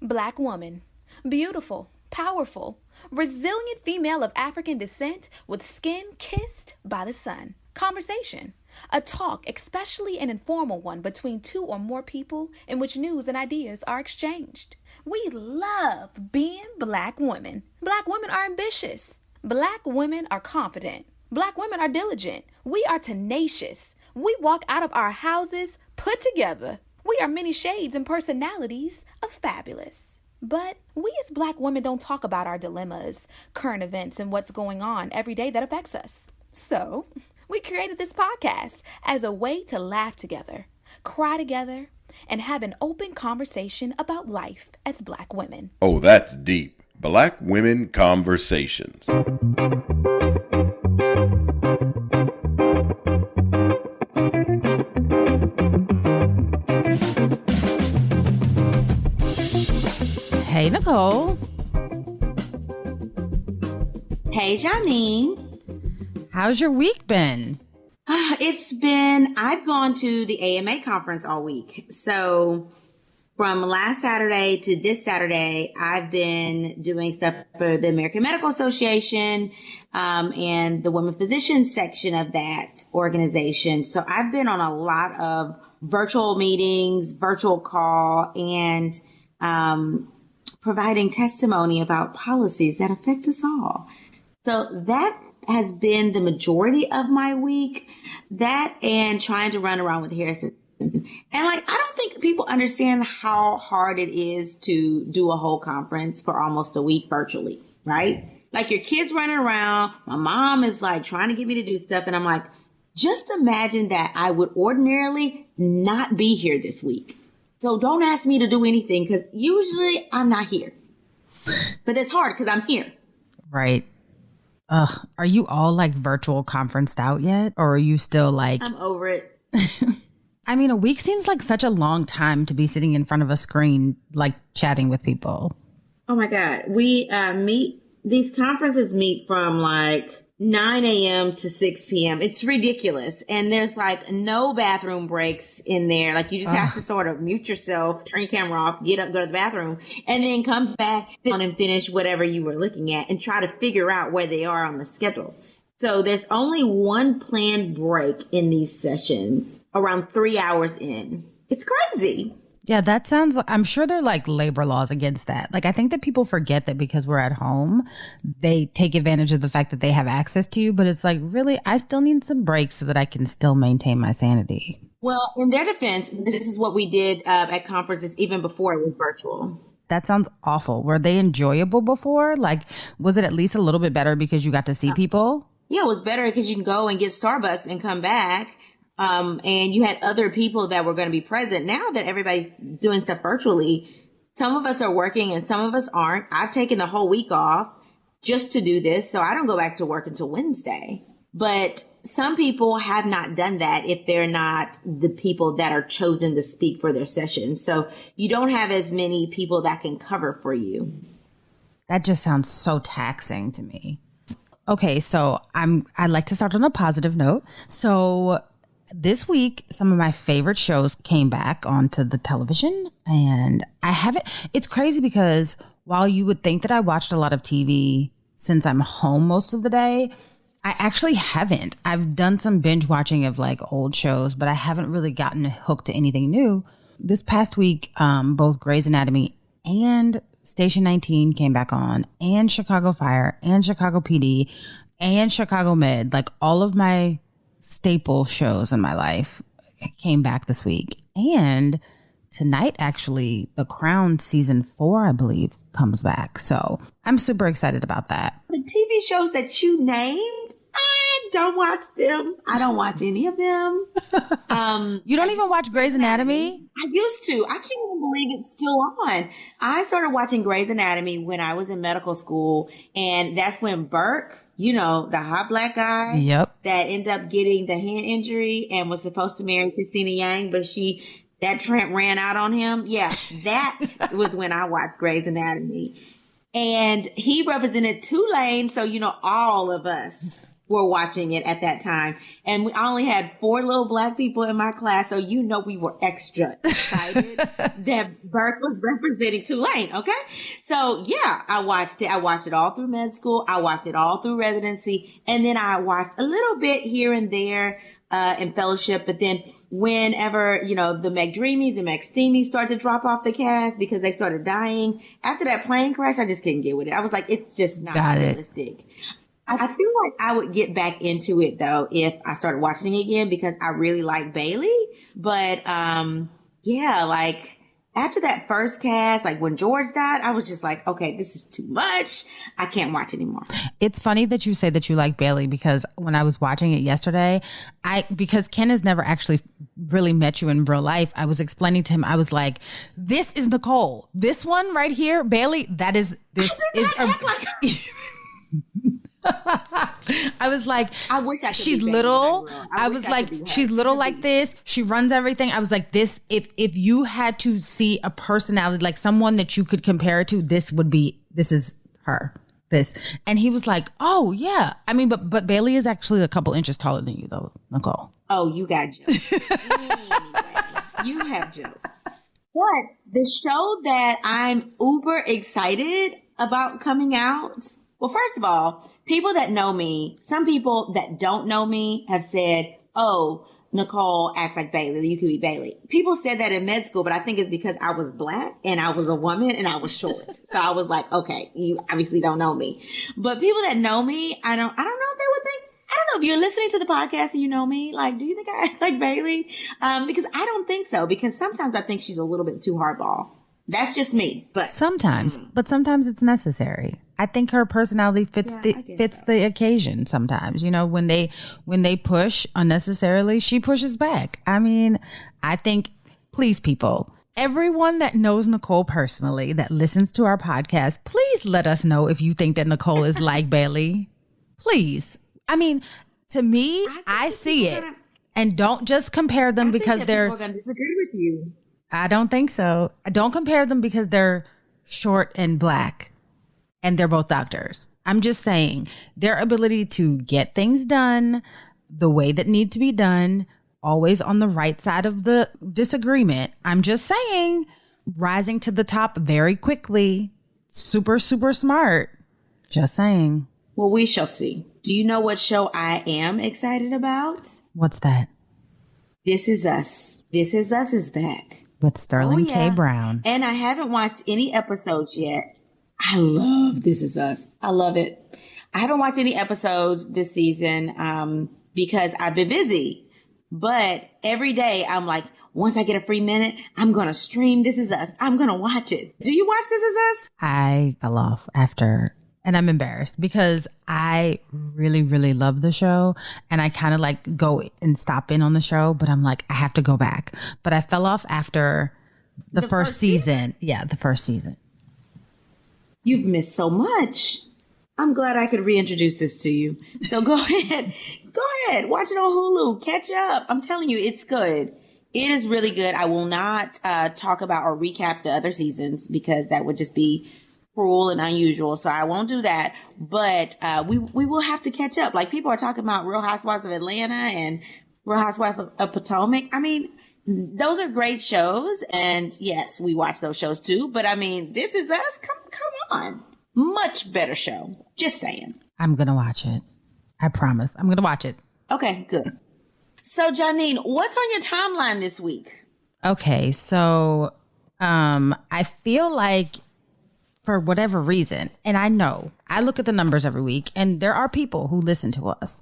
Black woman. Beautiful, powerful, resilient female of African descent with skin kissed by the sun. Conversation. A talk, especially an informal one between two or more people in which news and ideas are exchanged. We love being Black women. Black women are ambitious. Black women are confident. Black women are diligent. We are tenacious. We walk out of our houses put together. We are many shades and personalities of fabulous. But we as Black women don't talk about our dilemmas, current events, and what's going on every day that affects us. So, we created this podcast as a way to laugh together, cry together, and have an open conversation about life as Black women. Oh, that's deep. Black Women Conversations. Hey, Nicole. Hey, Janine. How's your week been? I've gone to the AMA conference all week. So from last Saturday to this Saturday, I've been doing stuff for the American Medical Association and the women physicians section of that organization. So I've been on a lot of virtual meetings, virtual call, and providing testimony about policies that affect us all. So that has been the majority of my week. That and trying to run around with Harrison. And I don't think people understand how hard it is to do a whole conference for almost a week virtually, right? Like your kids running around. My mom is like trying to get me to do stuff. And I'm like, just imagine that I would ordinarily not be here this week. So don't ask me to do anything because usually I'm not here. But it's hard because I'm here. Right. Are you all like virtual conferenced out yet? Or are you still like... I'm over it. I mean, a week seems like such a long time to be sitting in front of a screen, like chatting with people. Oh my God. We these conferences meet from like 9 a.m. to 6 p.m. It's ridiculous. And there's like no bathroom breaks in there. Like you just have to sort of mute yourself, turn your camera off, get up, go to the bathroom, and then come back down and finish whatever you were looking at and try to figure out where they are on the schedule. So there's only one planned break in these sessions around 3 hours in. It's crazy. Yeah, that sounds like, I'm sure there are like labor laws against that. Like, I think that people forget that because we're at home, they take advantage of the fact that they have access to you. But it's like, really, I still need some breaks so that I can still maintain my sanity. Well, in their defense, this is what we did at conferences even before it was virtual. That sounds awful. Were they enjoyable before? Like, was it at least a little bit better because you got to see people? Yeah, it was better because you can go and get Starbucks and come back. And you had other people that were going to be present. Now that everybody's doing stuff virtually, some of us are working and some of us aren't. I've taken the whole week off just to do this, so I don't go back to work until Wednesday. But some people have not done that if they're not the people that are chosen to speak for their session. So you don't have as many people that can cover for you. That just sounds so taxing to me. Okay, so I'd like to start on a positive note. So this week, some of my favorite shows came back onto the television, and it's crazy because while you would think that I watched a lot of TV since I'm home most of the day, I actually haven't. I've done some binge watching of like old shows, but I haven't really gotten hooked to anything new. This past week, both Grey's Anatomy and Station 19 came back on, and Chicago Fire and Chicago PD and Chicago Med, like all of my staple shows in my life came back this week. And tonight, actually, The Crown season 4, I believe, comes back. So I'm super excited about that. The TV shows that you named, I don't watch them. I don't watch any of them. You don't even watch Grey's Anatomy? I used to. I can't even believe it's still on. I started watching Grey's Anatomy when I was in medical school. And that's when Burke, you know, the hot black guy, yep, that ended up getting the hand injury and was supposed to marry Christina Yang, but that tramp ran out on him. Yeah, that was when I watched Grey's Anatomy. And he represented Tulane, so, you know, all of us were watching it at that time. And I only had 4 little Black people in my class. So, we were extra excited that Burke was representing Tulane. Okay. So yeah, I watched it. I watched it all through med school. I watched it all through residency. And then I watched a little bit here and there, in fellowship. But then whenever, the McDreamies and McSteamies started to drop off the cast because they started dying after that plane crash, I just couldn't get with it. I was like, it's just not realistic. I feel like I would get back into it though if I started watching it again because I really like Bailey. But after that first cast, like when George died, I was just like, okay, this is too much. I can't watch anymore. It's funny that you say that you like Bailey because when I was watching it yesterday, because Ken has never actually really met you in real life, I was explaining to him, I was like, this is Nicole. This one right here, Bailey, I was like, I wish I could she's be little. I was like, she's little like this. She runs everything. I was like, this, if you had to see a personality, like someone that you could compare it to, this is her. This. And he was like, oh yeah. I mean, but Bailey is actually a couple inches taller than you though, Nicole. Oh, you got jokes. You have jokes. But the show that I'm uber excited about coming out, well, first of all, people that know me, some people that don't know me have said, oh, Nicole acts like Bailey. You could be Bailey. People said that in med school, but I think it's because I was Black and I was a woman and I was short. So I was like, okay, you obviously don't know me. But people that know me, I don't know if they would think, I don't know if you're listening to the podcast and you know me, like, do you think I act like Bailey? Because I don't think so, because sometimes I think she's a little bit too hardball. That's just me. But sometimes it's necessary. I think her personality fits the occasion sometimes. When they push unnecessarily, she pushes back. I mean, I think, please, people, everyone that knows Nicole personally that listens to our podcast, please let us know if you think that Nicole is like Bailey. Please. I mean, to me, I see it. And don't just compare them because they're people are going to disagree with you. I don't think so. Don't compare them because they're short and Black and they're both doctors. I'm just saying their ability to get things done the way that need to be done, always on the right side of the disagreement. I'm just saying, rising to the top very quickly, super, super smart. Just saying. Well, we shall see. Do you know what show I am excited about? What's that? This Is Us. This Is Us is back. With Sterling K. Brown. And I haven't watched any episodes yet. I love This Is Us. I love it. I haven't watched any episodes this season because I've been busy. But every day I'm like, once I get a free minute, I'm going to stream This Is Us. I'm going to watch it. Do you watch This Is Us? I fell off after, and I'm embarrassed because I really, really love the show. And I kind of like go and stop in on the show, but I'm like, I have to go back. But I fell off after the first season. Yeah, the first season. You've missed so much. I'm glad I could reintroduce this to you. So go ahead. Go ahead. Watch it on Hulu. Catch up. I'm telling you, it's good. It is really good. I will not talk about or recap the other seasons because that would just be cruel and unusual. So I won't do that. But we will have to catch up. Like people are talking about Real Housewives of Atlanta and Real Housewives of Potomac. I mean, those are great shows. And yes, we watch those shows too. But I mean, This Is Us. Come on. Much better show. Just saying. I'm going to watch it. I promise. I'm going to watch it. Okay, good. So, Janine, what's on your timeline this week? Okay, so I feel like for whatever reason, and I know, I look at the numbers every week, and there are people who listen to us,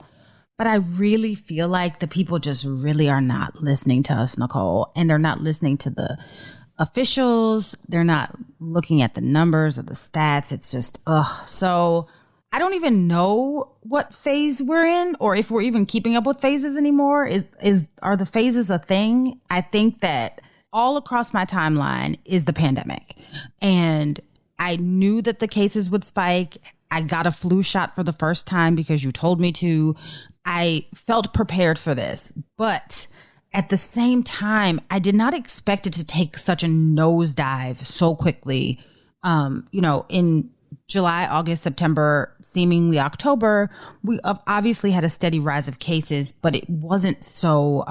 but I really feel like the people just really are not listening to us, Nicole, and they're not listening to the officials. They're not looking at the numbers or the stats. It's just, So I don't even know what phase we're in or if we're even keeping up with phases anymore. Are the phases a thing? I think that all across my timeline is the pandemic. And I knew that the cases would spike. I got a flu shot for the first time because you told me to. I felt prepared for this. But at the same time, I did not expect it to take such a nosedive so quickly, in July, August, September, seemingly October, we obviously had a steady rise of cases, but it wasn't so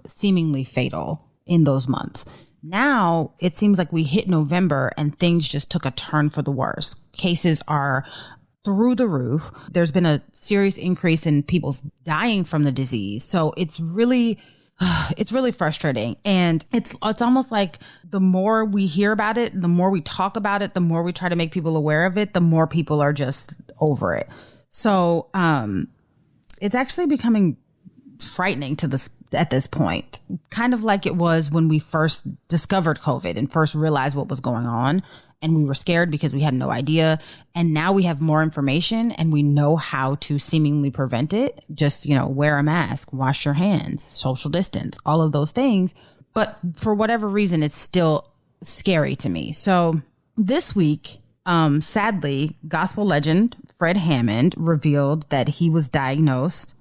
seemingly fatal in those months. Now it seems like we hit November and things just took a turn for the worse. Cases are through the roof. There's been a serious increase in people dying from the disease. So it's really frustrating. And it's almost like the more we hear about it, the more we talk about it, the more we try to make people aware of it, the more people are just over it. So it's actually becoming frightening at this point, kind of like it was when we first discovered COVID and first realized what was going on. And we were scared because we had no idea. And now we have more information and we know how to seemingly prevent it. Just, wear a mask, wash your hands, social distance, all of those things. But for whatever reason, it's still scary to me. So this week, sadly, gospel legend Fred Hammond revealed that he was diagnosed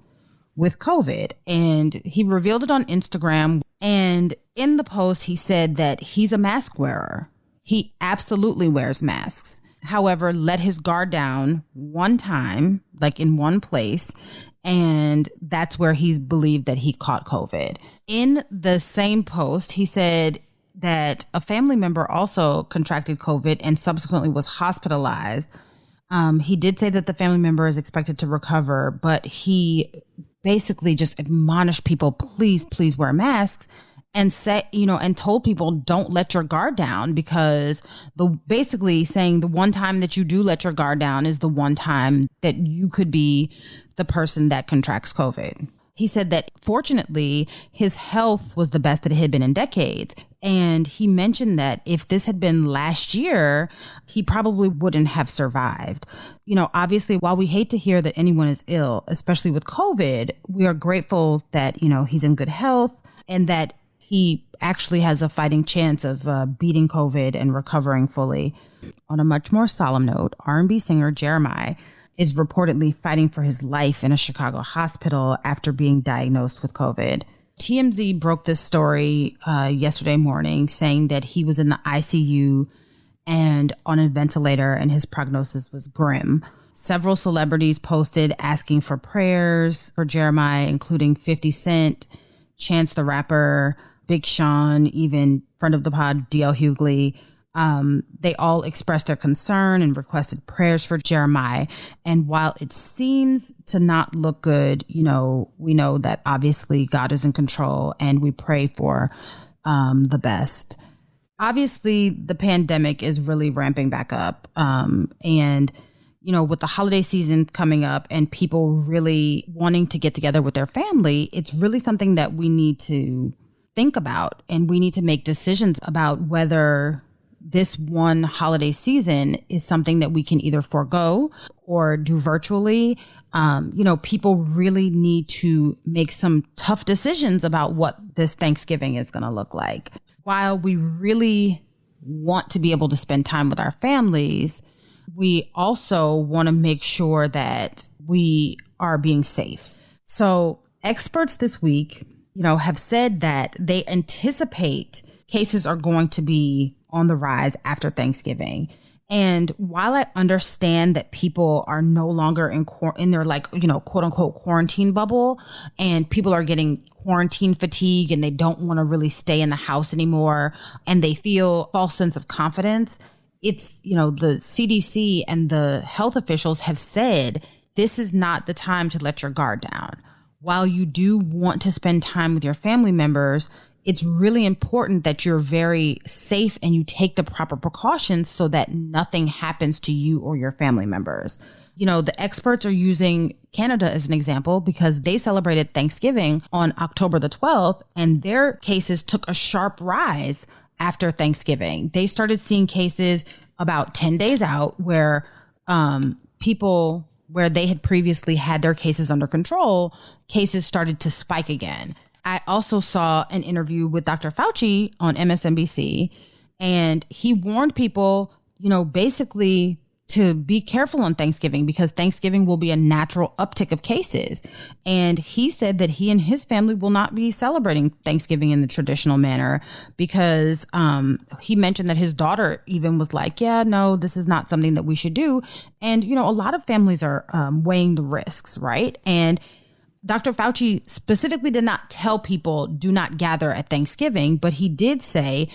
with COVID, and he revealed it on Instagram. And in the post, he said that he's a mask wearer. He absolutely wears masks. However, let his guard down one time, like in one place, and that's where he believed that he caught COVID. In the same post, he said that a family member also contracted COVID and subsequently was hospitalized. He did say that the family member is expected to recover, but he basically just admonished people, please wear masks. And and told people, don't let your guard down, because basically saying the one time that you do let your guard down is the one time that you could be the person that contracts COVID. He said that fortunately his health was the best that it had been in decades. And he mentioned that if this had been last year, he probably wouldn't have survived. Obviously, while we hate to hear that anyone is ill, especially with COVID, we are grateful that, he's in good health and that he actually has a fighting chance of beating COVID and recovering fully. On a much more solemn note, R&B singer Jeremiah is reportedly fighting for his life in a Chicago hospital after being diagnosed with COVID. TMZ broke this story yesterday morning, saying that he was in the ICU and on a ventilator, and his prognosis was grim. Several celebrities posted asking for prayers for Jeremiah, including 50 Cent, Chance the Rapper, Big Sean, even friend of the pod, D.L. Hughley. They all expressed their concern and requested prayers for Jeremiah. And while it seems to not look good, we know that obviously God is in control and we pray for the best. Obviously, the pandemic is really ramping back up. And with the holiday season coming up and people really wanting to get together with their family, it's really something that we need to think about, and we need to make decisions about whether this one holiday season is something that we can either forego or do virtually. People really need to make some tough decisions about what this Thanksgiving is going to look like. While we really want to be able to spend time with our families, we also want to make sure that we are being safe. So experts this week, have said that they anticipate cases are going to be on the rise after Thanksgiving. And while I understand that people are no longer in their quote unquote quarantine bubble, and people are getting quarantine fatigue and they don't want to really stay in the house anymore, and they feel a false sense of confidence, it's, the CDC and the health officials have said this is not the time to let your guard down. While you do want to spend time with your family members, it's really important that you're very safe and you take the proper precautions so that nothing happens to you or your family members. The experts are using Canada as an example because they celebrated Thanksgiving on October the 12th, and their cases took a sharp rise after Thanksgiving. They started seeing cases about 10 days out where people where they had previously had their cases under control, cases started to spike again. I also saw an interview with Dr. Fauci on MSNBC, and he warned people, basically to be careful on Thanksgiving because Thanksgiving will be a natural uptick of cases. And he said that he and his family will not be celebrating Thanksgiving in the traditional manner because he mentioned that his daughter even was like, yeah, no, this is not something that we should do. And, a lot of families are weighing the risks, right? And Dr. Fauci specifically did not tell people do not gather at Thanksgiving, but he did say,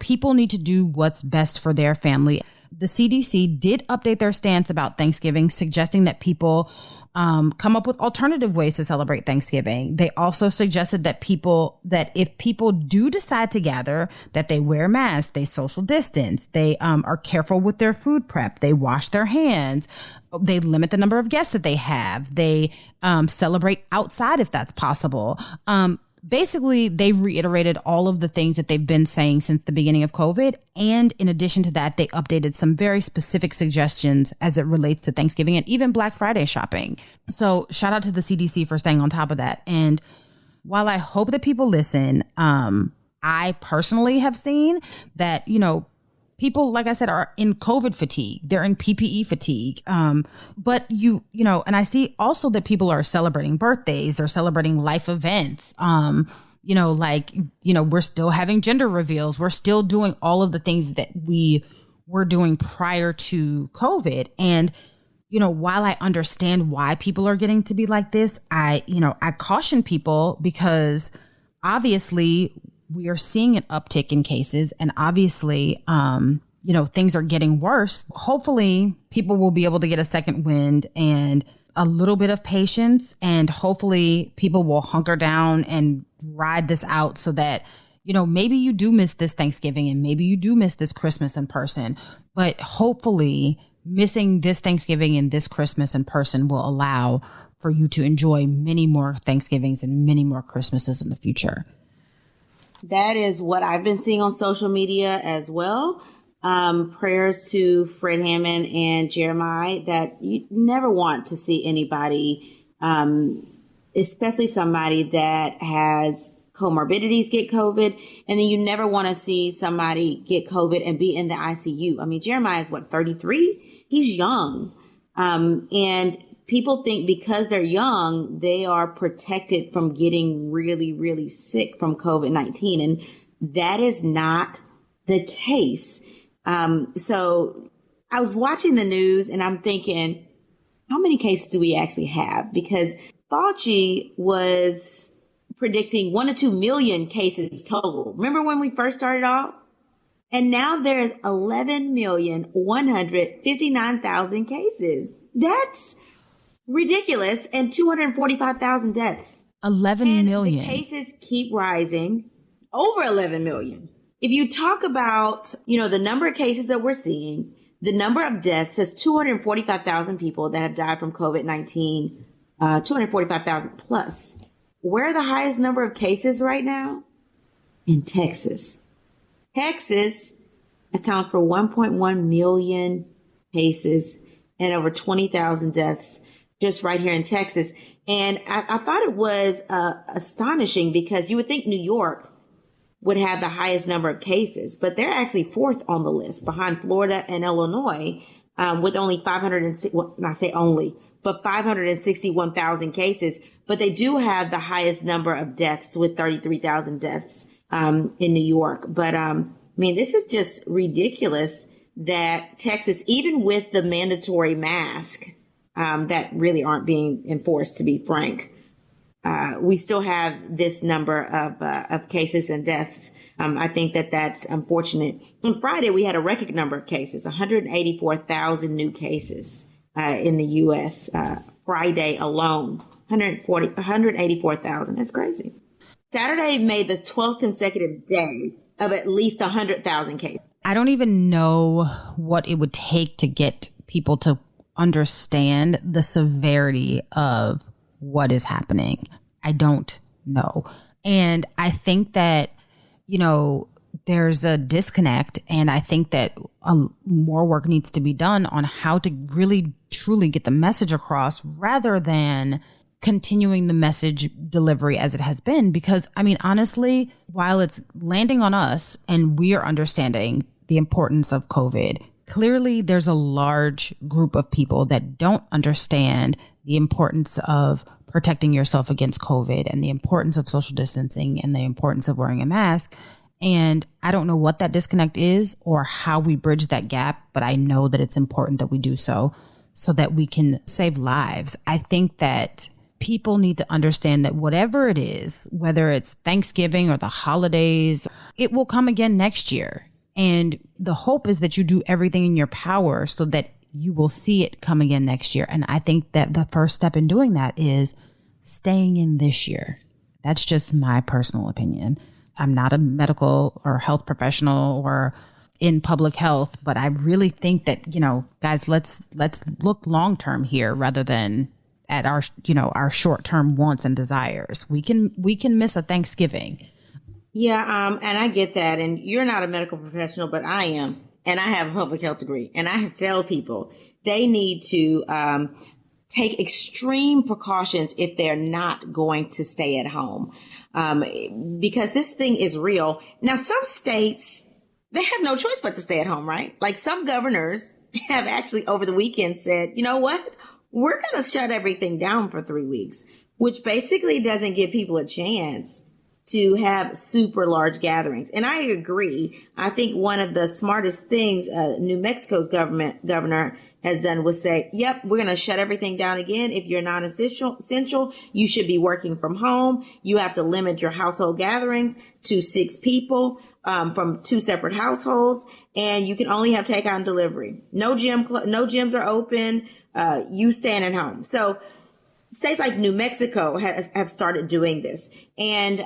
people need to do what's best for their family. The CDC did update their stance about Thanksgiving, suggesting that people come up with alternative ways to celebrate Thanksgiving. They also suggested that if people do decide to gather, that they wear masks, they social distance, they are careful with their food prep, they wash their hands, they limit the number of guests that they have, they celebrate outside if that's possible. Basically, they've reiterated all of the things that they've been saying since the beginning of COVID. And in addition to that, they updated some very specific suggestions as it relates to Thanksgiving and even Black Friday shopping. So shout out to the CDC for staying on top of that. And while I hope that people listen, I personally have seen that, people, like I said, are in COVID fatigue. They're in PPE fatigue. But and I see also that people are celebrating birthdays. They're celebrating life events. We're still having gender reveals. We're still doing all of the things that we were doing prior to COVID. And, while I understand why people are getting to be like this, I caution people because obviously we are seeing an uptick in cases and obviously, things are getting worse. Hopefully people will be able to get a second wind and a little bit of patience, and hopefully people will hunker down and ride this out so that, maybe you do miss this Thanksgiving and maybe you do miss this Christmas in person, but hopefully missing this Thanksgiving and this Christmas in person will allow for you to enjoy many more Thanksgivings and many more Christmases in the future. That is what I've been seeing on social media as well. Prayers to Fred Hammond and Jeremiah, that you never want to see anybody, especially somebody that has comorbidities, get COVID. And then you never want to see somebody get COVID and be in the ICU. I mean, Jeremiah is 33? He's young. And people think because they're young, they are protected from getting really, really sick from COVID-19. And that is not the case. So I was watching the news and I'm thinking, how many cases do we actually have? Because Fauci was predicting 1 to 2 million cases total. Remember when we first started off? And now there's 11,159,000 cases. That's ridiculous. And 245,000 deaths. 11 million. The cases keep rising, over 11 million. If you talk about, the number of cases that we're seeing, the number of deaths is 245,000 people that have died from COVID-19, 245,000 plus. Where are the highest number of cases right now? In Texas. Texas accounts for 1.1 million cases and over 20,000 deaths just right here in Texas. And I thought it was astonishing because you would think New York would have the highest number of cases, but they're actually fourth on the list behind Florida and Illinois, with only 561,000 cases. But they do have the highest number of deaths with 33,000 deaths in New York. But this is just ridiculous that Texas, even with the mandatory mask that really aren't being enforced, to be frank, we still have this number of cases and deaths. I think that's unfortunate. On Friday, we had a record number of cases, 184,000 new cases in the U.S. Friday alone, 184,000. That's crazy. Saturday made the 12th consecutive day of at least 100,000 cases. I don't even know what it would take to get people to understand the severity of what is happening. I don't know. And I think that, there's a disconnect. And I think that more work needs to be done on how to really, truly get the message across rather than continuing the message delivery as it has been. Because, honestly, while it's landing on us and we are understanding the importance of COVID, clearly there's a large group of people that don't understand the importance of protecting yourself against COVID and the importance of social distancing and the importance of wearing a mask. And I don't know what that disconnect is or how we bridge that gap, but I know that it's important that we do so that we can save lives. I think that people need to understand that whatever it is, whether it's Thanksgiving or the holidays, it will come again next year. And the hope is that you do everything in your power so that you will see it come again next year. And I think that the first step in doing that is staying in this year. That's just my personal opinion. I'm not a medical or health professional or in public health, but I really think that, guys, let's look long term here rather than at our short term wants and desires. We can miss a Thanksgiving. Yeah, and I get that. And you're not a medical professional, but I am. And I have a public health degree. And I tell people they need to take extreme precautions if they're not going to stay at home, because this thing is real. Now, some states, they have no choice but to stay at home, right? Like some governors have actually over the weekend said, you know what? We're going to shut everything down for 3 weeks, which basically doesn't give people a chance to have super large gatherings. And I agree. I think one of the smartest things New Mexico's governor has done was say, yep, we're going to shut everything down again. If you're not essential, you should be working from home. You have to limit your household gatherings to 6 people from 2 separate households. And you can only have takeout and delivery. No gyms are open. You staying at home. So states like New Mexico have started doing this. And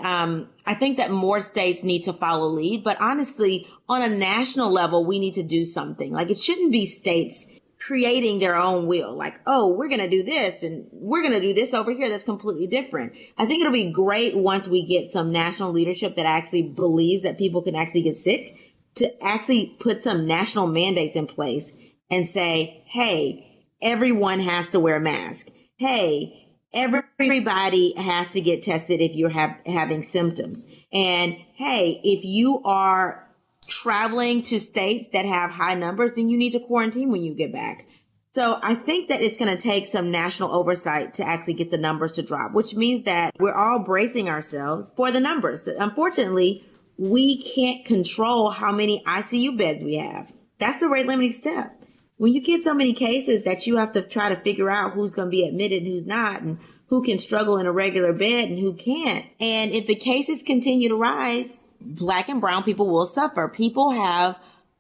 I think that more states need to follow lead. But honestly, on a national level, we need to do something. Like it shouldn't be states creating their own will. Like, oh, we're going to do this and we're going to do this over here. That's completely different. I think it'll be great once we get some national leadership that actually believes that people can actually get sick to actually put some national mandates in place and say, hey, everyone has to wear a mask. Hey, everybody has to get tested if you're having symptoms. And hey, if you are traveling to states that have high numbers, then you need to quarantine when you get back. So I think that it's going to take some national oversight to actually get the numbers to drop, which means that we're all bracing ourselves for the numbers. Unfortunately, we can't control how many ICU beds we have. That's the rate limiting step. When you get so many cases that you have to try to figure out who's going to be admitted and who's not, and who can struggle in a regular bed and who can't. And if the cases continue to rise, Black and brown people will suffer. People have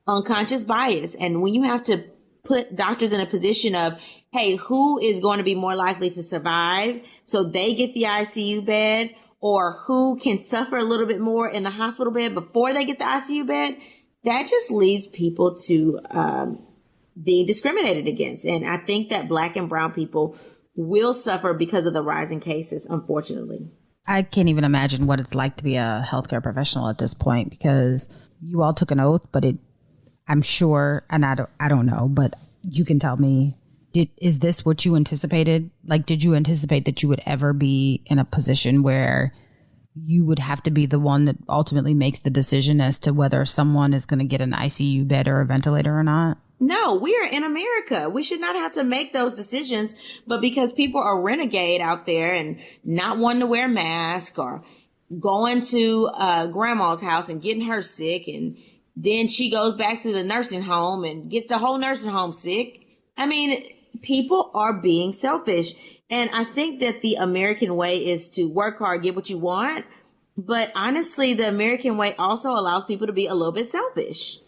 unconscious bias. And when you have to put doctors in a position of, hey, who is going to be more likely to survive so they get the ICU bed, or who can suffer a little bit more in the hospital bed before they get the ICU bed, that just leaves people to being discriminated against. And I think that Black and brown people will suffer because of the rising cases, unfortunately. I can't even imagine what it's like to be a healthcare professional at this point, because you all took an oath, but I'm sure, and I don't know, but you can tell me, is this what you anticipated? Like, did you anticipate that you would ever be in a position where you would have to be the one that ultimately makes the decision as to whether someone is going to get an ICU bed or a ventilator or not? No, we are in America. We should not have to make those decisions. But because people are renegade out there and not wanting to wear a mask, or going to grandma's house and getting her sick, and then she goes back to the nursing home and gets the whole nursing home sick. I mean, people are being selfish. And I think that the American way is to work hard, get what you want. But honestly, the American way also allows people to be a little bit selfish.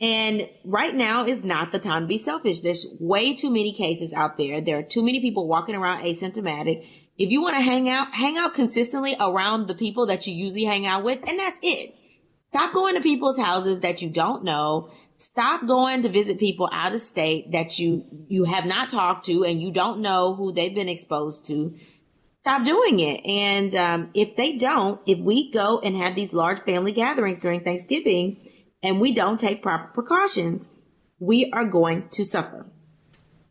And right now is not the time to be selfish. There's way too many cases out there. There are too many people walking around asymptomatic. If you want to hang out consistently around the people that you usually hang out with, and that's it. Stop going to people's houses that you don't know. Stop going to visit people out of state that you have not talked to and you don't know who they've been exposed to. Stop doing it. And if we go and have these large family gatherings during Thanksgiving and we don't take proper precautions, we are going to suffer.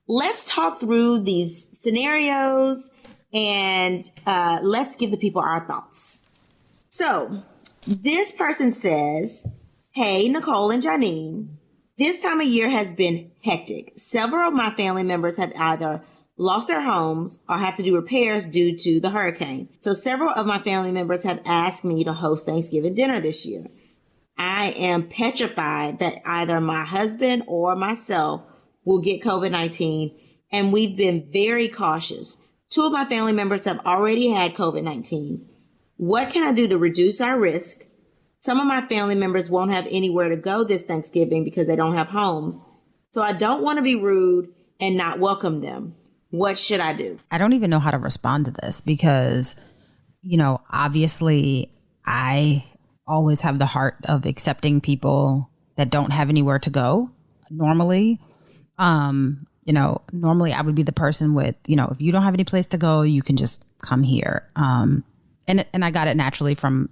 Let's talk through these scenarios and let's give the people our thoughts. So this person says, hey, Nicole and Janine, This time of year has been hectic. Several of my family members have either lost their homes or have to do repairs due to the hurricane. So several of my family members have asked me to host Thanksgiving dinner this year. I am petrified that either my husband or myself will get COVID-19, and we've been very cautious. 2 of my family members have already had COVID-19. What can I do to reduce our risk? Some of my family members won't have anywhere to go this Thanksgiving because they don't have homes. So I don't want to be rude and not welcome them. What should I do? I don't even know how to respond to this because, obviously I always have the heart of accepting people that don't have anywhere to go. Normally, normally I would be the person with, if you don't have any place to go, you can just come here. And I got it naturally from,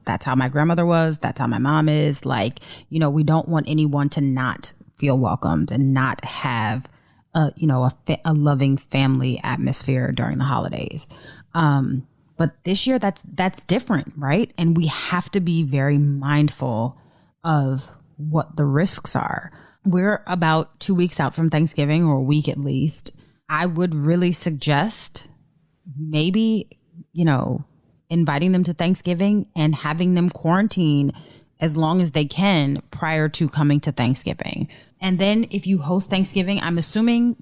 that's how my grandmother was. That's how my mom is. Like, we don't want anyone to not feel welcomed and not have a loving family atmosphere during the holidays. But this year that's different, right? And we have to be very mindful of what the risks are. We're about 2 weeks out from Thanksgiving, or a week at least. I would really suggest maybe, inviting them to Thanksgiving and having them quarantine as long as they can prior to coming to Thanksgiving. And then if you host Thanksgiving, I'm assuming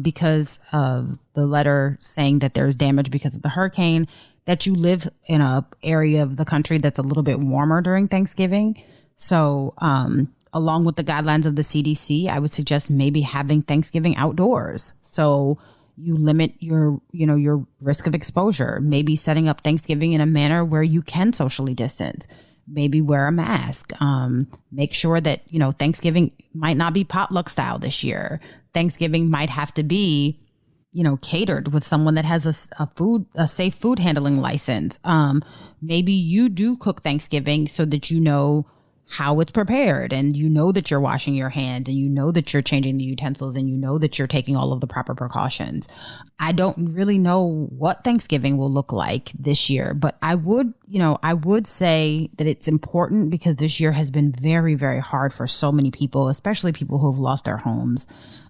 because of the letter saying that there's damage because of the hurricane, that you live in a area of the country that's a little bit warmer during Thanksgiving. So along with the guidelines of the CDC, I would suggest maybe having Thanksgiving outdoors. So you limit your risk of exposure, maybe setting up Thanksgiving in a manner where you can socially distance. Maybe wear a mask. Make sure that, Thanksgiving might not be potluck style this year. Thanksgiving might have to be, catered with someone that has a safe food handling license. Maybe you do cook Thanksgiving so that you know how it's prepared, and that you're washing your hands, and that you're changing the utensils, and that you're taking all of the proper precautions. I don't really know what Thanksgiving will look like this year, but I would say that it's important because this year has been very, very hard for so many people, especially people who have lost their homes,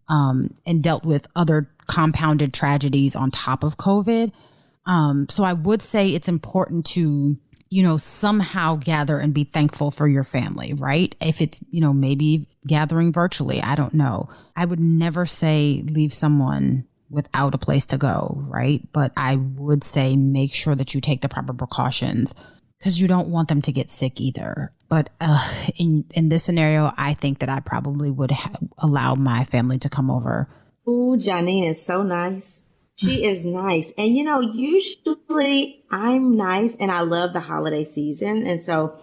and dealt with other compounded tragedies on top of COVID. So I would say it's important to somehow gather and be thankful for your family, right? If it's, maybe gathering virtually, I don't know. I would never say leave someone without a place to go, right? But I would say make sure that you take the proper precautions because you don't want them to get sick either. But in this scenario, I think that I probably would allow my family to come over. Ooh, Janine is so nice. She is nice. And, usually I'm nice and I love the holiday season. And so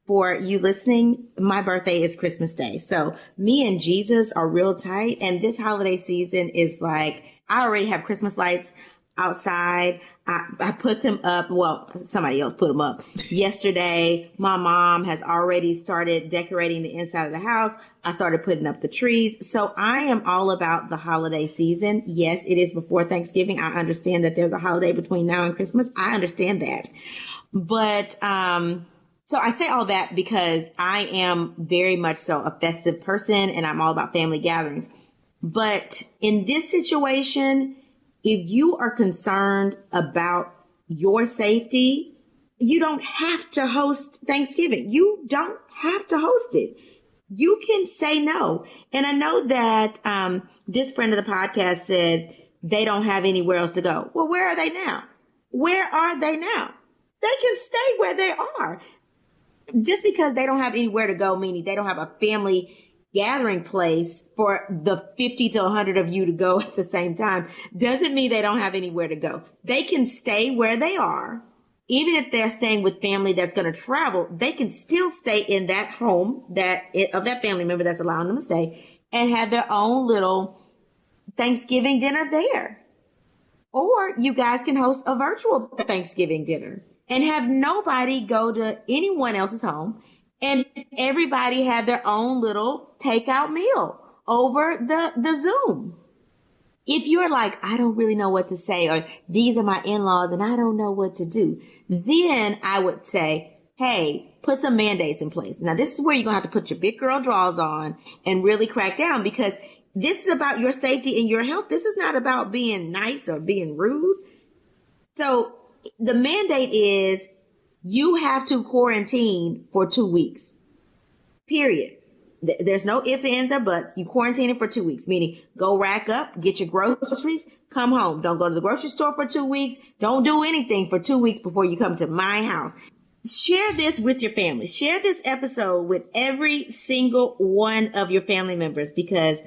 for you listening, my birthday is Christmas Day. So me and Jesus are real tight. And this holiday season is like, I already have Christmas lights outside. I put them up. Well, somebody else put them up yesterday. My mom has already started decorating the inside of the house. I started putting up the trees. So I am all about the holiday season. Yes, it is before Thanksgiving. I understand that there's a holiday between now and Christmas. I understand that. But, so I say all that because I am very much so a festive person and I'm all about family gatherings. But in this situation, if you are concerned about your safety, you don't have to host Thanksgiving. You don't have to host it. You can say no. And I know that this friend of the podcast said they don't have anywhere else to go. Well, where are they now? Where are they now? They can stay where they are. Just because they don't have anywhere to go, meaning they don't have a family gathering place for the 50 to 100 of you to go at the same time, doesn't mean they don't have anywhere to go. They can stay where they are. Even if they're staying with family that's going to travel, they can still stay in that home of that family member that's allowing them to stay and have their own little Thanksgiving dinner there. Or you guys can host a virtual Thanksgiving dinner and have nobody go to anyone else's home and everybody have their own little takeout meal over the Zoom. If you're like, I don't really know what to say, or these are my in-laws and I don't know what to do, then I would say, hey, put some mandates in place. Now, this is where you're going to have to put your big girl drawers on and really crack down, because this is about your safety and your health. This is not about being nice or being rude. So the mandate is you have to quarantine for 2 weeks, period. There's no ifs, ands, or buts. You quarantine it for 2 weeks, meaning go rack up, get your groceries, come home. Don't go to the grocery store for 2 weeks. Don't do anything for 2 weeks before you come to my house. Share this with your family. Share this episode with every single one of your family members, because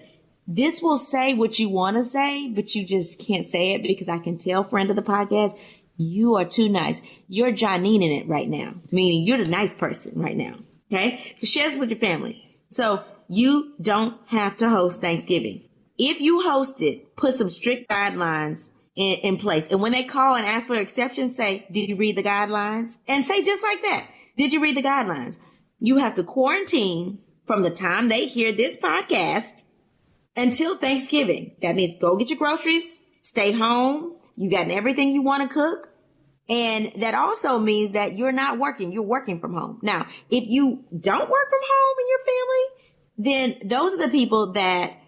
this will say what you want to say, but you just can't say it, because I can tell, friend of the podcast, you are too nice. You're Janine in it right now, meaning you're the nice person right now. Okay? So share this with your family. So you don't have to host Thanksgiving. If you host it, put some strict guidelines in place. And when they call and ask for exceptions, say, did you read the guidelines? And say just like that, did you read the guidelines? You have to quarantine from the time they hear this podcast until Thanksgiving. That means go get your groceries, stay home. You got everything you want to cook. And that also means that you're not working. You're working from home. Now, if you don't work from home in your family, then those are the people that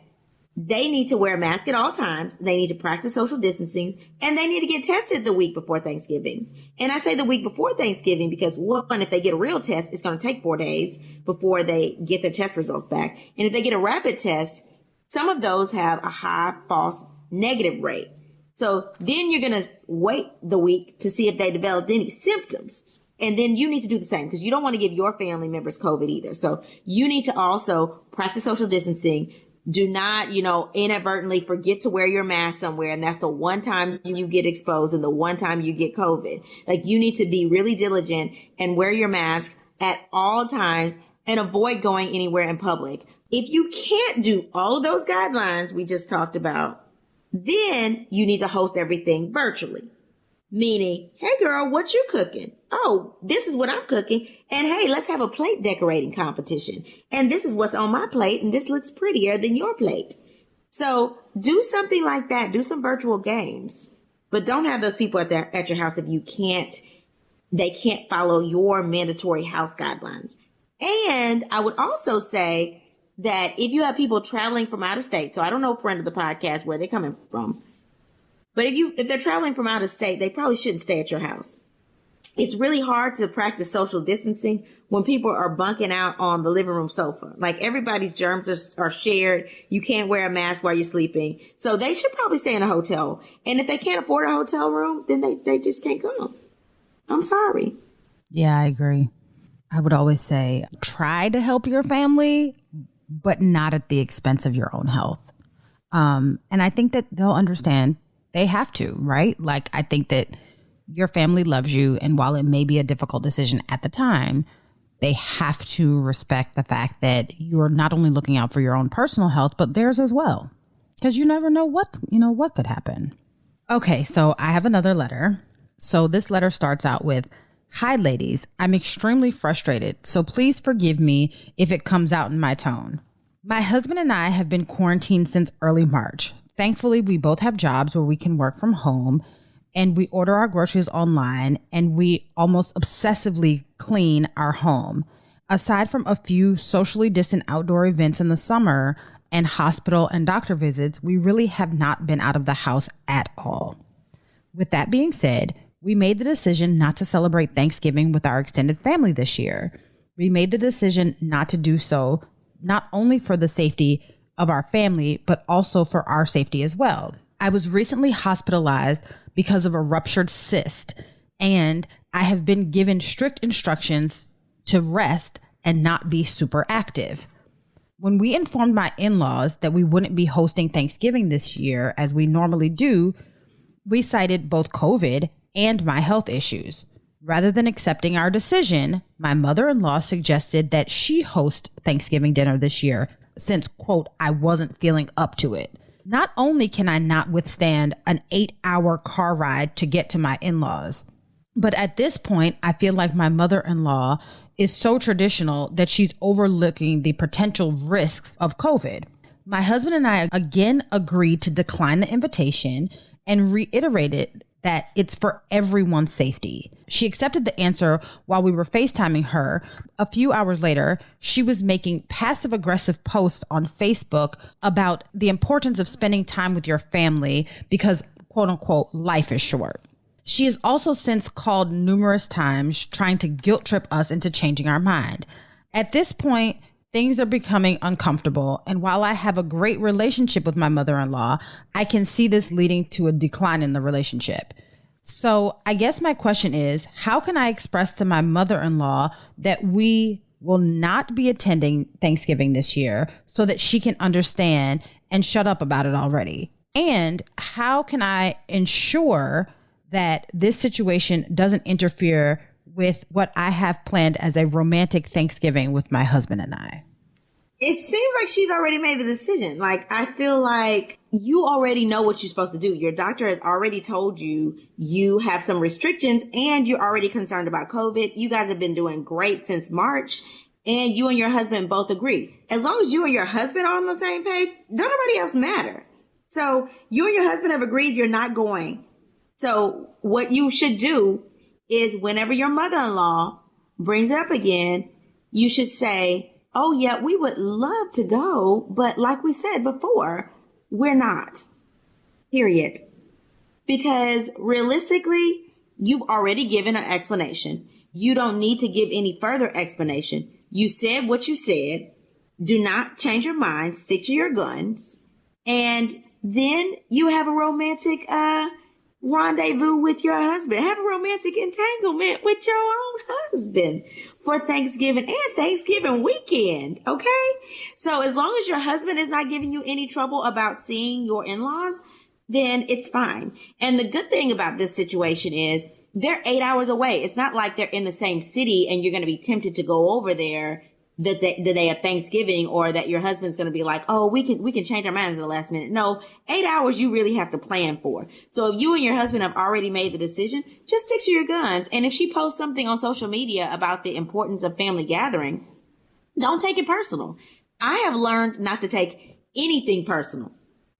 they need to wear a mask at all times. They need to practice social distancing, and they need to get tested the week before Thanksgiving. And I say the week before Thanksgiving because, one, if they get a real test, it's going to take 4 days before they get their test results back. And if they get a rapid test, some of those have a high false negative rate. So then you're going to wait the week to see if they developed any symptoms. And then you need to do the same, because you don't want to give your family members COVID either. So you need to also practice social distancing. Do not, inadvertently forget to wear your mask somewhere. And that's the one time you get exposed and the one time you get COVID. Like, you need to be really diligent and wear your mask at all times and avoid going anywhere in public. If you can't do all of those guidelines we just talked about, then you need to host everything virtually. Meaning, hey girl, what you cooking? Oh, this is what I'm cooking. And hey, let's have a plate decorating competition. And this is what's on my plate, and this looks prettier than your plate. So do something like that. Do some virtual games. But don't have those people at your house if they can't follow your mandatory house guidelines. And I would also say that if you have people traveling from out of state, so I don't know, friend of the podcast, where they're coming from, but if they're traveling from out of state, they probably shouldn't stay at your house. It's really hard to practice social distancing when people are bunking out on the living room sofa. Like, everybody's germs are shared. You can't wear a mask while you're sleeping. So they should probably stay in a hotel. And if they can't afford a hotel room, then they just can't come. I'm sorry. Yeah, I agree. I would always say try to help your family, but not at the expense of your own health. And I think that they'll understand. They have to, right? Like, I think that your family loves you. And while it may be a difficult decision at the time, they have to respect the fact that you're not only looking out for your own personal health, but theirs as well. Because you never know what could happen. Okay, so I have another letter. So this letter starts out with, "Hi, ladies. I'm extremely frustrated, so please forgive me if it comes out in my tone. My husband and I have been quarantined since early March. Thankfully, we both have jobs where we can work from home, and we order our groceries online, and we almost obsessively clean our home. Aside from a few socially distant outdoor events in the summer and hospital and doctor visits, we really have not been out of the house at all. With that being said, we made the decision not to celebrate Thanksgiving with our extended family this year. We made the decision not to do so, not only for the safety of our family, but also for our safety as well. I was recently hospitalized because of a ruptured cyst, and I have been given strict instructions to rest and not be super active. When we informed my in-laws that we wouldn't be hosting Thanksgiving this year as we normally do, we cited both COVID and my health issues. Rather than accepting our decision, my mother-in-law suggested that she host Thanksgiving dinner this year since, quote, I wasn't feeling up to it. Not only can I not withstand an 8-hour car ride to get to my in-laws, but at this point, I feel like my mother-in-law is so traditional that she's overlooking the potential risks of COVID. My husband and I again agreed to decline the invitation and reiterated that it's for everyone's safety. She accepted the answer while we were FaceTiming her. A few hours later, she was making passive aggressive posts on Facebook about the importance of spending time with your family because, quote unquote, life is short. She has also since called numerous times trying to guilt trip us into changing our mind. At this point, things are becoming uncomfortable. And while I have a great relationship with my mother-in-law, I can see this leading to a decline in the relationship. So I guess my question is, how can I express to my mother-in-law that we will not be attending Thanksgiving this year so that she can understand and shut up about it already? And how can I ensure that this situation doesn't interfere with what I have planned as a romantic Thanksgiving with my husband and I? It seems like she's already made the decision. Like, I feel like you already know what you're supposed to do. Your doctor has already told you you have some restrictions and you're already concerned about COVID. You guys have been doing great since March and you and your husband both agree. As long as you and your husband are on the same page, don't nobody else matter. So you and your husband have agreed you're not going. So what you should do is whenever your mother-in-law brings it up again, you should say, oh yeah, we would love to go, but like we said before, we're not, period. Because realistically, you've already given an explanation. You don't need to give any further explanation. You said what you said. Do not change your mind. Stick to your guns. And then you have a romantic, rendezvous with your husband. Have a romantic entanglement with your own husband for Thanksgiving and Thanksgiving weekend. Okay. So as long as your husband is not giving you any trouble about seeing your in-laws, then it's fine. And the good thing about this situation is they're 8 hours away. It's not like they're in the same city and you're going to be tempted to go over there the day of Thanksgiving, or that your husband's going to be like, oh, we can change our minds at the last minute. No, 8 hours you really have to plan for. So if you and your husband have already made the decision, just stick to your guns. And if she posts something on social media about the importance of family gathering, don't take it personal. I have learned not to take anything personal.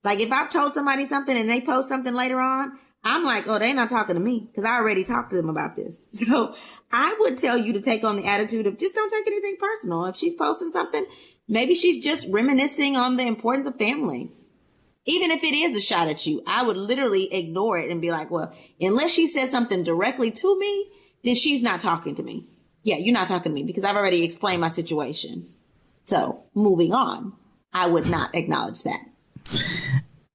Like if I've told somebody something and they post something later on, I'm like, oh, they're not talking to me because I already talked to them about this. So I would tell you to take on the attitude of just don't take anything personal. If she's posting something, maybe she's just reminiscing on the importance of family. Even if it is a shot at you, I would literally ignore it and be like, well, unless she says something directly to me, then she's not talking to me. Yeah, you're not talking to me because I've already explained my situation. So moving on, I would not acknowledge that.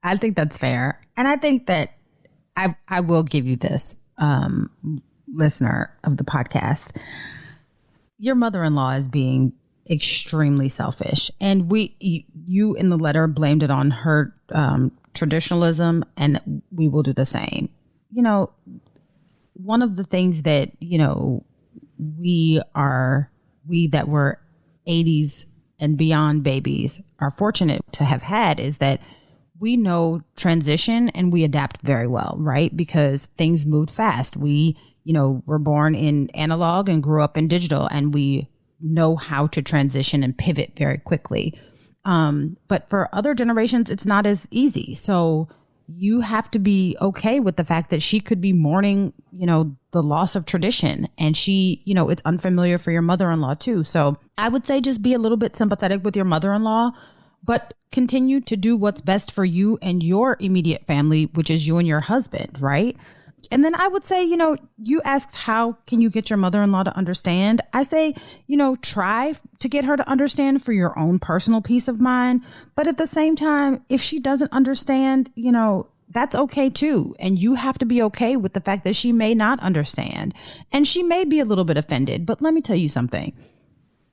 I think that's fair. And I think that I will give you this, listener of the podcast. Your mother-in-law is being extremely selfish. And you in the letter blamed it on her traditionalism, and we will do the same. You know, one of the things that, you know, we that were 80s and beyond babies are fortunate to have had is that we know transition and we adapt very well, right? Because things moved fast. We, you know, were born in analog and grew up in digital, and we know how to transition and pivot very quickly. But for other generations, it's not as easy. So you have to be okay with the fact that she could be mourning, you know, the loss of tradition. And she, you know, it's unfamiliar for your mother-in-law too. So I would say just be a little bit sympathetic with your mother-in-law, but continue to do what's best for you and your immediate family, which is you and your husband, right? And then I would say, you know, you asked how can you get your mother-in-law to understand? I say, you know, try to get her to understand for your own personal peace of mind. But at the same time, if she doesn't understand, you know, that's okay too. And you have to be okay with the fact that she may not understand. And she may be a little bit offended. But let me tell you something.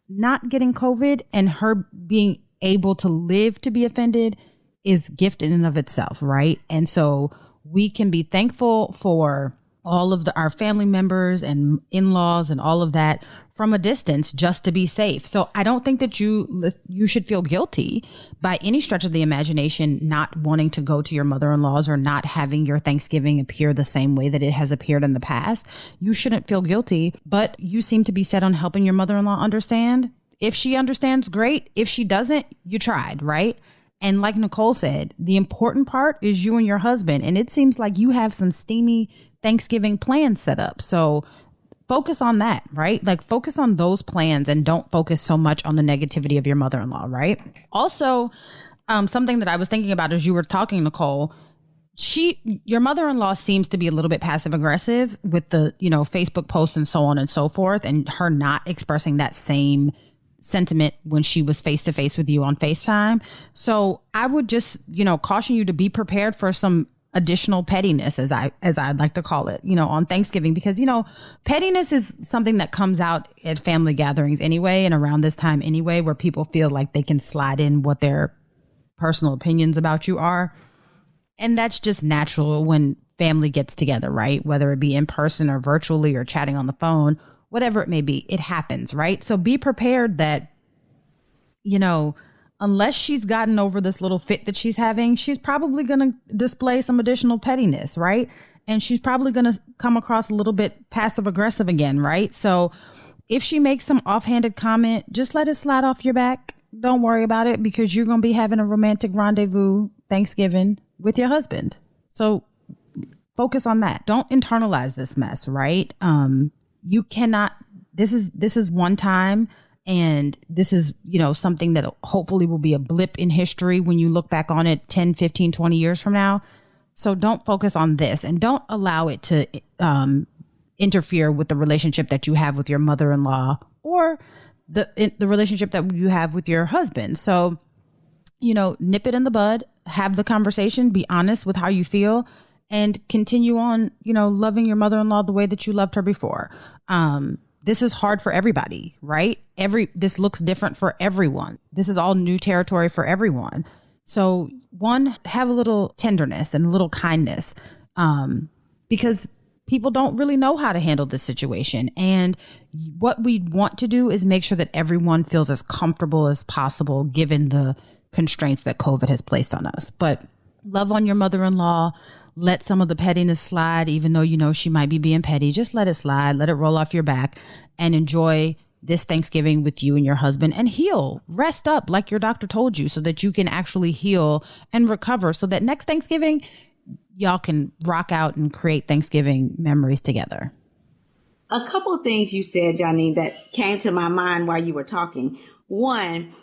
Not getting COVID and her being able to live to be offended is gift in and of itself, right? And so we can be thankful for all of our family members and in-laws and all of that from a distance just to be safe. So I don't think that you should feel guilty by any stretch of the imagination not wanting to go to your mother-in-law's or not having your Thanksgiving appear the same way that it has appeared in the past. You shouldn't feel guilty, but you seem to be set on helping your mother-in-law understand. If she understands, great. If she doesn't, you tried, right? And like Nicole said, the important part is you and your husband. And it seems like you have some steamy Thanksgiving plans set up. So focus on that, right? Like focus on those plans and don't focus so much on the negativity of your mother-in-law, right? Also, something that I was thinking about as you were talking, Nicole, your mother-in-law seems to be a little bit passive aggressive with the, Facebook posts and so on and so forth, and her not expressing that same sentiment when she was face to face with you on FaceTime. So I would just, caution you to be prepared for some additional pettiness, as I'd like to call it, on Thanksgiving, because, pettiness is something that comes out at family gatherings anyway, and around this time anyway, where people feel like they can slide in what their personal opinions about you are. And that's just natural when family gets together, right? Whether it be in person or virtually or chatting on the phone, whatever it may be, it happens, right? So be prepared that, unless she's gotten over this little fit that she's having, she's probably going to display some additional pettiness, right? And she's probably going to come across a little bit passive aggressive again, right? So if she makes some offhanded comment, just let it slide off your back. Don't worry about it, because you're going to be having a romantic rendezvous Thanksgiving with your husband. So focus on that. Don't internalize this mess, right? You cannot, this is one time, and this is, something that hopefully will be a blip in history when you look back on it 10, 15, 20 years from now. So don't focus on this, and don't allow it to interfere with the relationship that you have with your mother-in-law or the relationship that you have with your husband. So, nip it in the bud, have the conversation, be honest with how you feel, and continue on, loving your mother-in-law the way that you loved her before. This is hard for everybody, right? This looks different for everyone. This is all new territory for everyone. So one, have a little tenderness and a little kindness, because people don't really know how to handle this situation. And what we want to do is make sure that everyone feels as comfortable as possible, given the constraints that COVID has placed on us. But love on your mother-in-law. Let some of the pettiness slide, even though she might be being petty. Just let it slide, let it roll off your back, and enjoy this Thanksgiving with you and your husband, and heal. Rest up like your doctor told you, so that you can actually heal and recover, so that next Thanksgiving, y'all can rock out and create Thanksgiving memories together. A couple of things you said, Janine, that came to my mind while you were talking. One,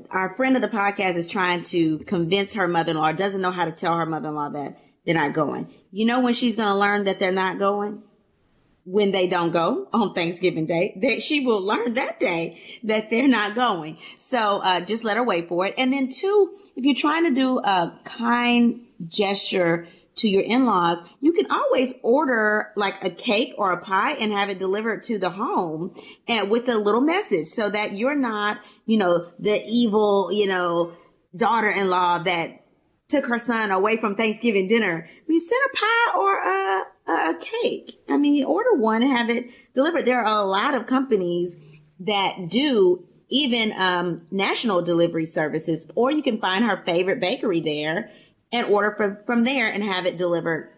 our friend of the podcast is trying to convince her mother-in-law, or doesn't know how to tell her mother-in-law that they're not going. When she's going to learn that they're not going? When they don't go on Thanksgiving Day, that she will learn that day that they're not going. So just let her wait for it. And then two, if you're trying to do a kind gesture to your in-laws, you can always order like a cake or a pie and have it delivered to the home, and with a little message, so that you're not, the evil, daughter-in-law that took her son away from Thanksgiving dinner. Send a pie or a cake. Order one and have it delivered. There are a lot of companies that do even national delivery services, or you can find her favorite bakery there and order from there and have it delivered,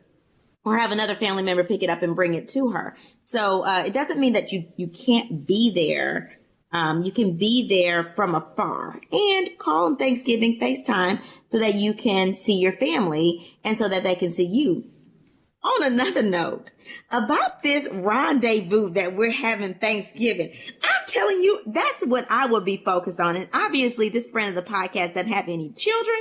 or have another family member pick it up and bring it to her. So it doesn't mean that you can't be there. You can be there from afar, and call on Thanksgiving FaceTime so that you can see your family and so that they can see you. On another note, about this rendezvous that we're having Thanksgiving, I'm telling you, that's what I would be focused on. And obviously, this friend of the podcast doesn't have any children,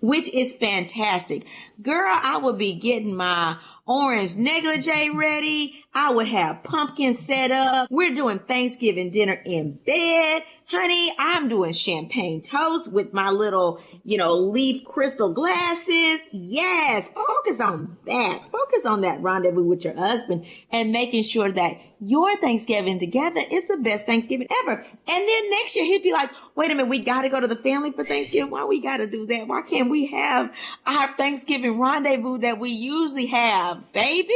which is fantastic. Girl, I would be getting my orange negligee ready. I would have pumpkins set up. We're doing Thanksgiving dinner in bed. Honey, I'm doing champagne toast with my little, leaf crystal glasses. Yes, focus on that. Focus on that rendezvous with your husband and making sure that your Thanksgiving together is the best Thanksgiving ever. And then next year he'd be like, wait a minute, we got to go to the family for Thanksgiving. Why we got to do that? Why can't we have our Thanksgiving rendezvous that we usually have, baby?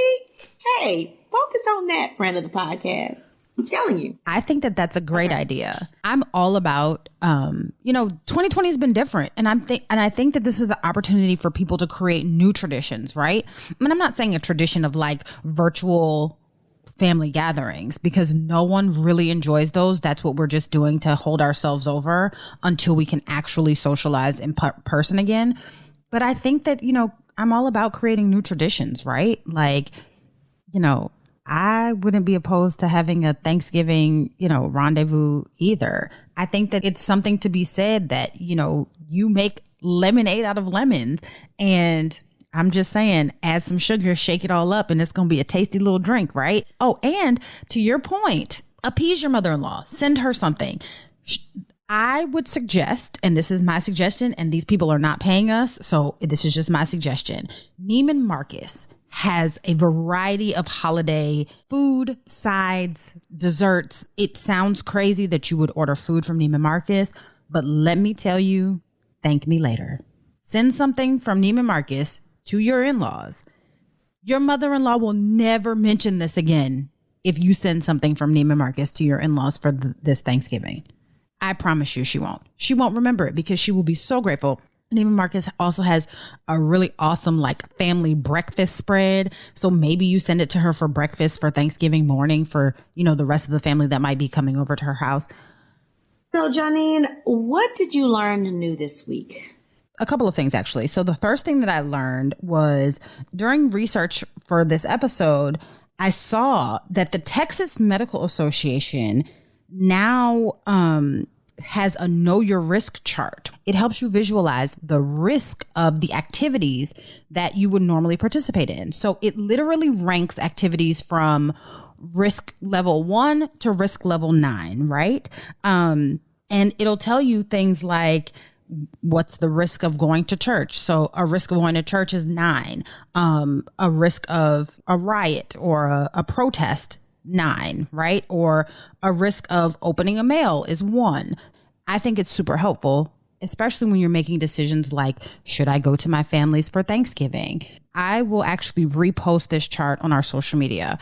Hey, focus on that, friend of the podcast. I'm telling you. I think that that's a great idea. I'm all about, 2020 has been different. And I think that this is the opportunity for people to create new traditions, right? I'm not saying a tradition of like virtual family gatherings because no one really enjoys those. That's what we're just doing to hold ourselves over until we can actually socialize in person again. But I think that, I'm all about creating new traditions, right? Like, I wouldn't be opposed to having a Thanksgiving, rendezvous either. I think that it's something to be said that, you make lemonade out of lemons. And I'm just saying, add some sugar, shake it all up, and it's going to be a tasty little drink, right? Oh, and to your point, appease your mother-in-law. Send her something. I would suggest, and this is my suggestion, and these people are not paying us, so this is just my suggestion. Neiman Marcus has a variety of holiday food, sides, desserts. It sounds crazy that you would order food from Neiman Marcus, but let me tell you, thank me later. Send something from Neiman Marcus to your in-laws. Your mother-in-law will never mention this again if you send something from Neiman Marcus to your in-laws for this Thanksgiving. I promise you she won't. She won't remember it because she will be so grateful. Neiman Marcus also has a really awesome family breakfast spread. So maybe you send it to her for breakfast for Thanksgiving morning for, the rest of the family that might be coming over to her house. So Janine, what did you learn new this week? A couple of things, actually. So the first thing that I learned was during research for this episode, I saw that the Texas Medical Association now has a know your risk chart. It helps you visualize the risk of the activities that you would normally participate in. So it literally ranks activities from risk level 1 to risk level 9, right? And it'll tell you things like what's the risk of going to church. So a risk of going to church is 9. A risk of a riot or a protest, 9, right? Or a risk of opening a mail is 1. I think it's super helpful, especially when you're making decisions like, should I go to my family's for Thanksgiving? I will actually repost this chart on our social media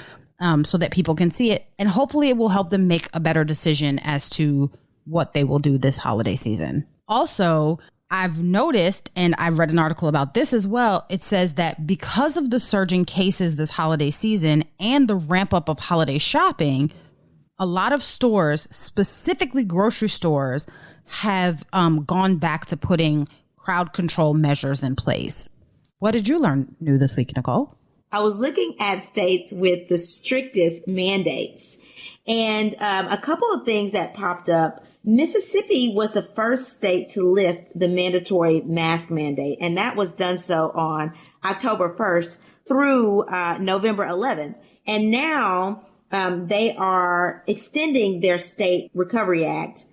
so that people can see it. And hopefully it will help them make a better decision as to what they will do this holiday season. Also, I've noticed, and I've read an article about this as well, it says that because of the surging cases this holiday season and the ramp up of holiday shopping, a lot of stores, specifically grocery stores, have gone back to putting crowd control measures in place. What did you learn new this week, Nicole? I was looking at states with the strictest mandates, and a couple of things that popped up. Mississippi was the first state to lift the mandatory mask mandate, and that was done so on October 1st through November 11th. And now they are extending their state recovery act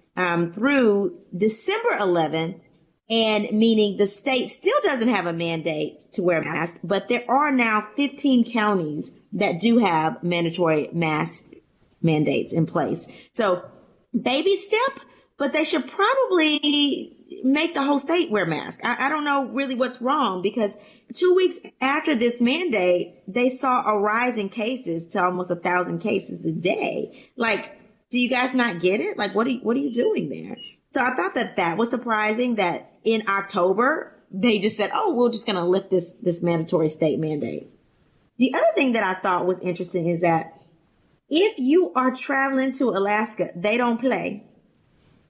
through December 11th, and meaning the state still doesn't have a mandate to wear a mask, but there are now 15 counties that do have mandatory mask mandates in place. So baby step, but they should probably make the whole state wear masks. I don't know really what's wrong, because 2 weeks after this mandate, they saw a rise in cases to almost 1,000 cases a day. Do you guys not get it? What are you doing there? So I thought that was surprising that in October, they just said, oh, we're just going to lift this mandatory state mandate. The other thing that I thought was interesting is that if you are traveling to Alaska, they don't play.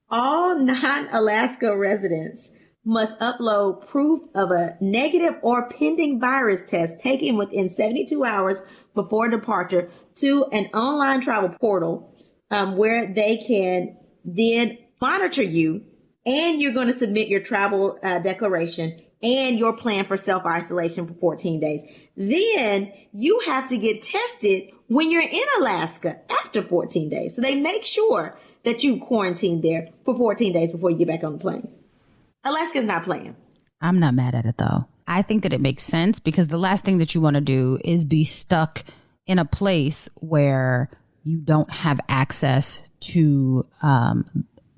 All non-Alaska residents must upload proof of a negative or pending virus test taken within 72 hours before departure to an online travel portal where they can then monitor you, and you're going to submit your travel declaration and your plan for self-isolation for 14 days. Then you have to get tested when you're in Alaska after 14 days. So they make sure that you quarantine there for 14 days before you get back on the plane. Alaska's not playing. I'm not mad at it, though. I think that it makes sense because the last thing that you want to do is be stuck in a place where you don't have access to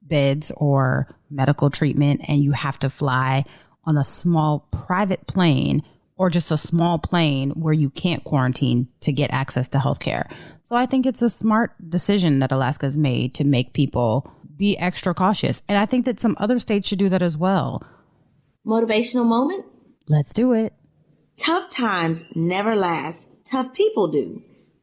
beds or medical treatment, and you have to fly on a small private plane or just a small plane where you can't quarantine to get access to healthcare. So I think it's a smart decision that Alaska's made to make people be extra cautious. And I think that some other states should do that as well. Motivational moment? Let's do it. Tough times never last. Tough people do.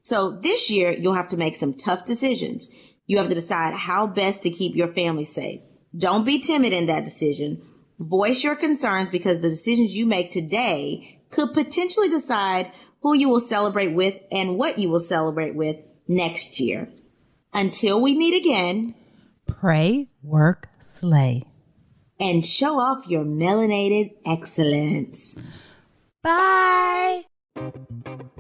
So this year, you'll have to make some tough decisions. You have to decide how best to keep your family safe. Don't be timid in that decision. Voice your concerns because the decisions you make today could potentially decide who you will celebrate with and what you will celebrate with next year. Until we meet again, pray, work, slay, and show off your melanated excellence. Bye.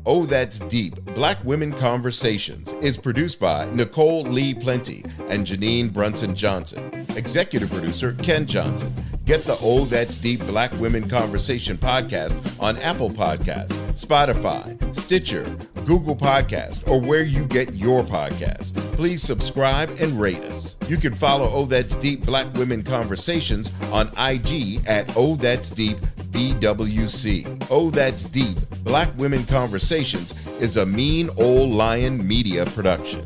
Oh, That's Deep, Black Women Conversations is produced by Nicole Lee Plenty and Janine Brunson Johnson. Executive producer, Ken Johnson. Get the Oh, That's Deep, Black Women Conversation podcast on Apple Podcasts, Spotify, Stitcher, Google Podcasts, or where you get your podcasts. Please subscribe and rate us. You can follow Oh, That's Deep, Black Women Conversations on IG at Oh, That's Deep, BWC. Oh, That's Deep, Black Women Conversations is a Mean Old Lion media production.